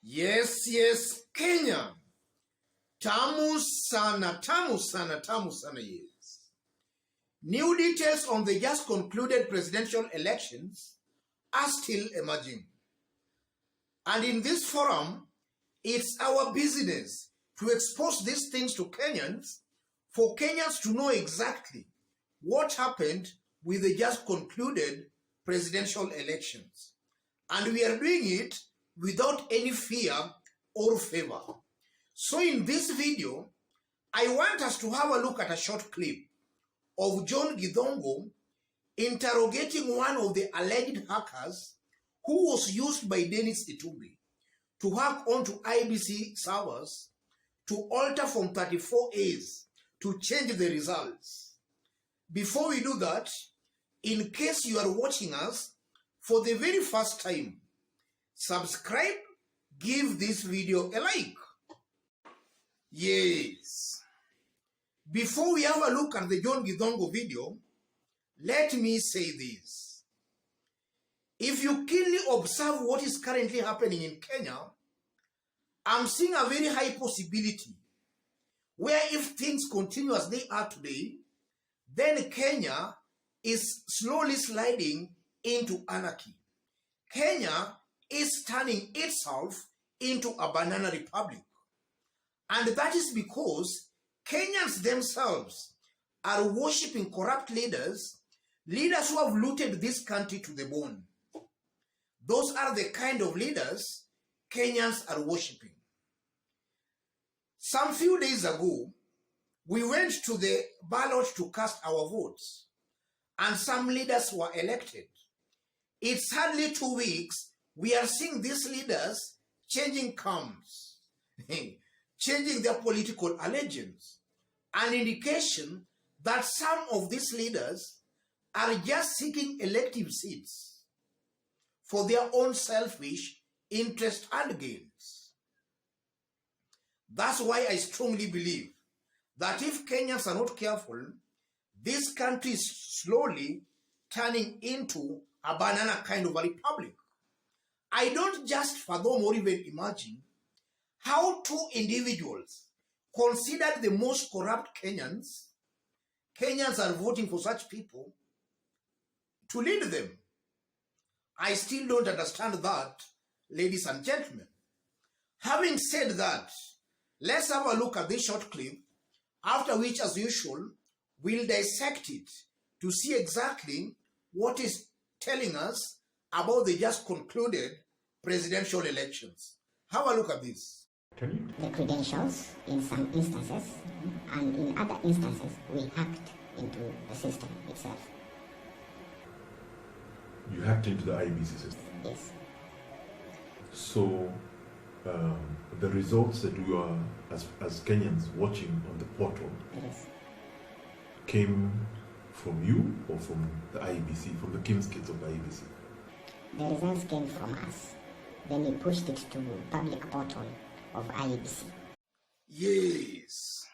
Yes, Kenya. Tamu sana, yes. New details on the just concluded presidential elections are still emerging. And in this forum, it's our business to expose these things to Kenyans, for Kenyans to know exactly what happened with the just concluded presidential elections. And we are doing it without any fear or favor. So in this video, I want us to have a look at a short clip of John Githongo interrogating one of the alleged hackers who was used by Denis Itumbi to hack onto IEBC servers to alter from 34As to change the results. Before we do that, in case you are watching us for the very first time, subscribe, give this video a like. Yes. Before we have a look at the John Githongo video, let me say this. If you keenly observe what is currently happening in Kenya, I'm seeing a very high possibility where if things continue as they are today, then Kenya is slowly sliding into anarchy. Kenya is turning itself into a banana republic. And that is because Kenyans themselves are worshipping corrupt leaders who have looted this country to the bone. Those are the kind of leaders Kenyans are worshipping. Some few days ago, we went to the ballot to cast our votes, and some leaders were elected. It's hardly 2 weeks, we are seeing these leaders changing comes, changing their political allegiance, an indication that some of these leaders are just seeking elective seats for their own selfish interest and gains. That's why I strongly believe that if Kenyans are not careful, this country is slowly turning into a banana kind of a republic. I don't just fathom or even imagine how two individuals considered the most corrupt Kenyans are voting for such people to lead them. I still don't understand that, ladies and gentlemen. Having said that, let's have a look at this short clip, after which, as usual, we'll dissect it to see exactly what is telling us about the just concluded presidential elections. Have a look at this. The credentials in some instances, and in other instances, we hacked into the system itself. You hacked into the IEBC system? Yes. So, the results that you are, as Kenyans, watching on the portal, yes, came from you or from the IEBC, from the King's Kids of the IEBC? The results came from us. Then we pushed it to public portal of IEBC. Yes.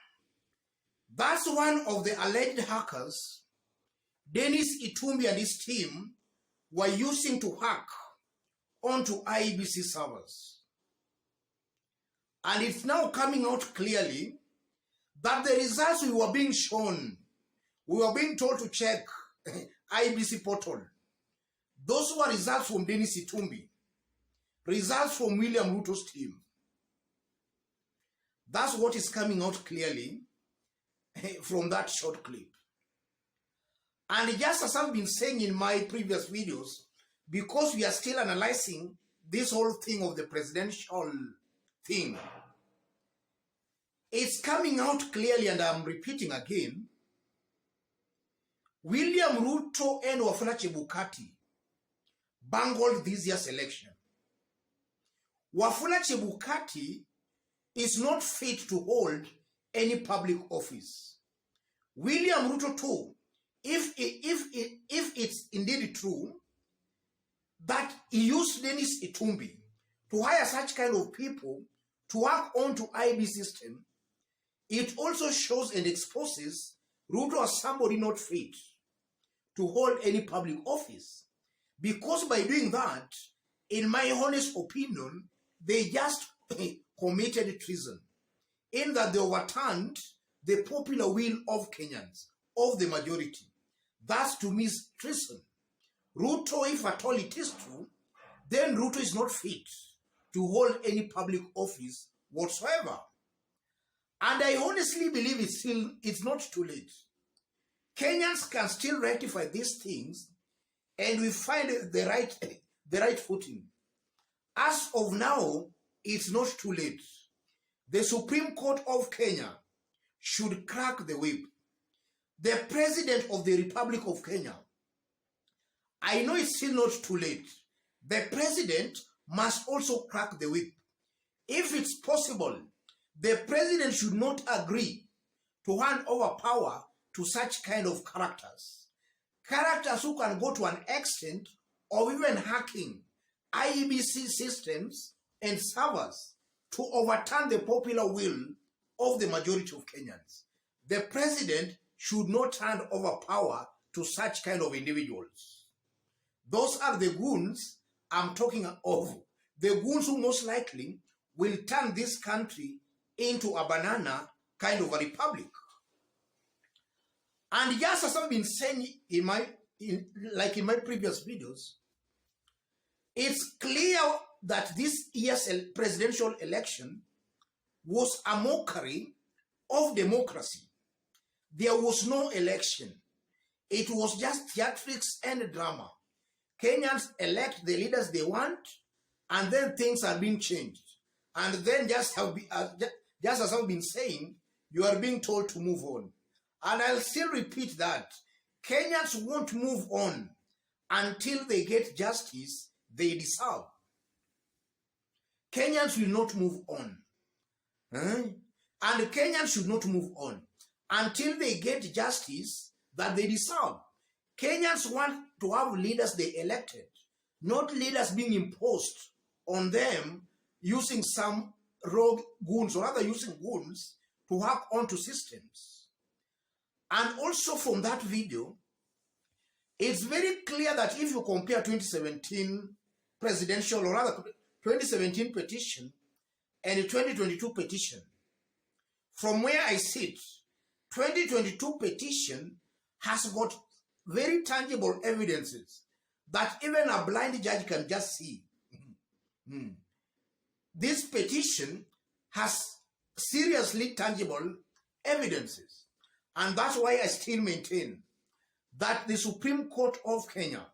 That's one of the alleged hackers Denis Itumbi and his team were using to hack onto IEBC servers. And it's now coming out clearly that the results we were being shown, we were being told to check IEBC portal. Those were results from Denis Itumbi, results from William Ruto's team. That's what is coming out clearly from that short clip. And just as I've been saying in my previous videos, because we are still analyzing this whole thing of the presidential thing, it's coming out clearly, and I'm repeating again, William Ruto and Wafula Chebukati bungled this year's election. Wafula Chebukati is not fit to hold any public office. William Ruto too, if it's indeed true that he used Denis Itumbi to hire such kind of people to work onto IB system, it also shows and exposes Ruto as somebody not fit to hold any public office. Because by doing that, in my honest opinion, they just committed treason in that they overturned the popular will of Kenyans, of the majority. That to me is treason. Ruto, if at all it is true, then Ruto is not fit to hold any public office whatsoever. And I honestly believe it's not too late. Kenyans can still rectify these things and we find the right footing. As of now, it's not too late. The Supreme Court of Kenya should crack the whip. The President of the Republic of Kenya, I know it's still not too late. The President must also crack the whip. If it's possible, the President should not agree to hand over power to such kind of characters. Characters who can go to an extent of even hacking IEBC systems and servers to overturn the popular will of the majority of Kenyans. The President should not hand over power to such kind of individuals. Those are the goons I'm talking of. The goons who most likely will turn this country into a banana kind of a republic. And just as I've been saying in my previous videos, it's clear that this year's presidential election was a mockery of democracy. There was no election. It was just theatrics and drama. Kenyans elect the leaders they want, and then things are being changed. And then just as I've been saying, you are being told to move on. And I'll still repeat that. Kenyans won't move on until they get justice they deserve. Kenyans will not move on. And Kenyans should not move on until they get justice that they deserve. Kenyans want to have leaders they elected, not leaders being imposed on them using some rogue goons or rather using goons to hack onto systems. And also from that video, it's very clear that if you compare 2017 presidential or rather 2017 petition and the 2022 petition, from where I sit, 2022 petition has got very tangible evidences that even a blind judge can just see. This petition has seriously tangible evidences. And that's why I still maintain that the Supreme Court of Kenya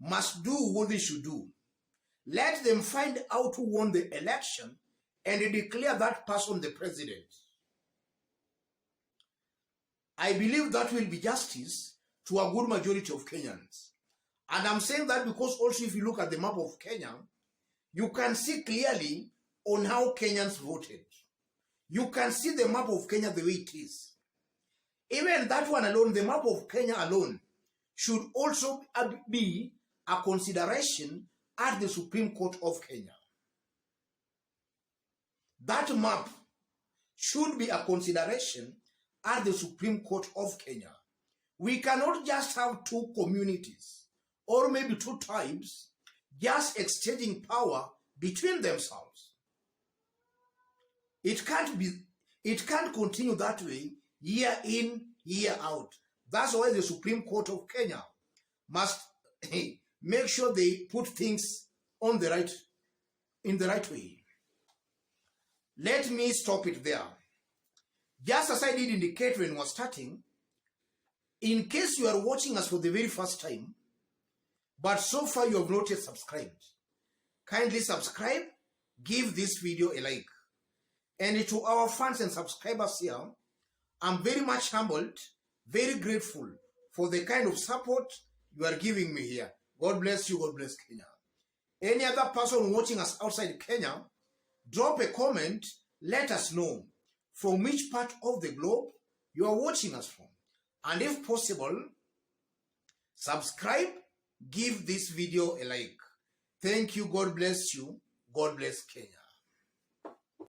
must do what they should do. Let them find out who won the election and declare that person the president. I believe that will be justice to a good majority of Kenyans. And I'm saying that because also if you look at the map of Kenya, you can see clearly on how Kenyans voted. You can see the map of Kenya the way it is. Even that one alone, the map of Kenya alone, should also be a consideration at the Supreme Court of Kenya. That map should be a consideration at the Supreme Court of Kenya. We cannot just have two communities or maybe two tribes just exchanging power between themselves. It can't continue that way year in, year out. That's why the Supreme Court of Kenya must make sure they put things in the right way. Let me stop it there. Just as I did indicate when we were starting, in case you are watching us for the very first time, but so far you have not yet subscribed, kindly subscribe, give this video a like. And to our fans and subscribers here, I'm very much humbled, very grateful for the kind of support you are giving me here. God bless you, God bless Kenya. Any other person watching us outside Kenya, drop a comment, let us know from which part of the globe you are watching us from. And if possible, subscribe, give this video a like. Thank you, God bless you, God bless Kenya.